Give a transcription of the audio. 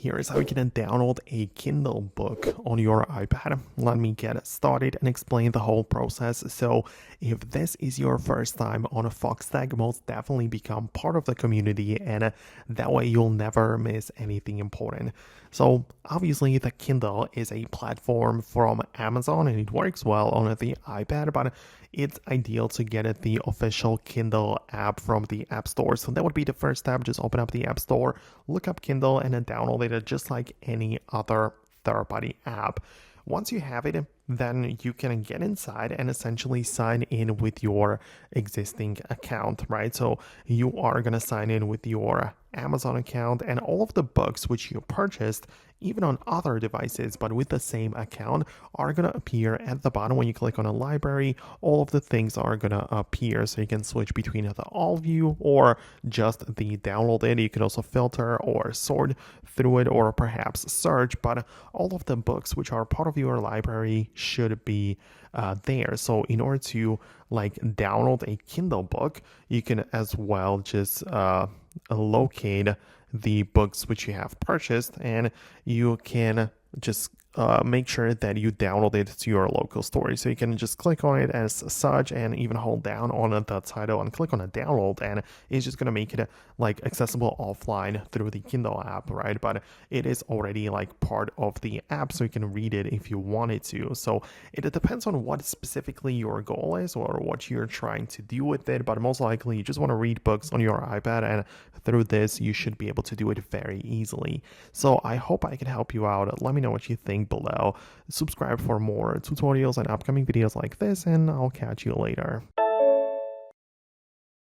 Here is how you can download a Kindle book on your iPad. Let me get started and explain the whole process. So if this is your first time on Foxtecc, most definitely become part of the community, and that way you'll never miss anything important. So obviously the Kindle is a platform from Amazon and it works well on the iPad, but it's ideal to get the official Kindle app from the App Store. So that would be the first step. Just open up the App Store, look up Kindle, and then download it just like any other third-party app. Once you have it, then you can get inside and essentially sign in with your existing account, right? So you are going to sign in with your Amazon account, and all of the books which you purchased, even on other devices but with the same account, are going to appear at the bottom. When you click on a library, all of the things are going to appear, so you can switch between the all view or just the downloaded. You can also filter or sort through it or perhaps search, but all of the books which are part of your library should be there. So in order to download a Kindle book, you can as well just locate the books which you have purchased, and you can just make sure that you download it to your local store. So you can just click on it as such and even hold down on the title and click on a download, and it's just going to make it accessible offline through the Kindle app, right? But it is already part of the app, so you can read it if you wanted to. So it depends on what specifically your goal is or what you're trying to do with it, but most likely you just want to read books on your iPad, and through this you should be able to do it very easily. So I hope I can help you out. Let me know what you think below. Subscribe for more tutorials and upcoming videos like this, and I'll catch you later.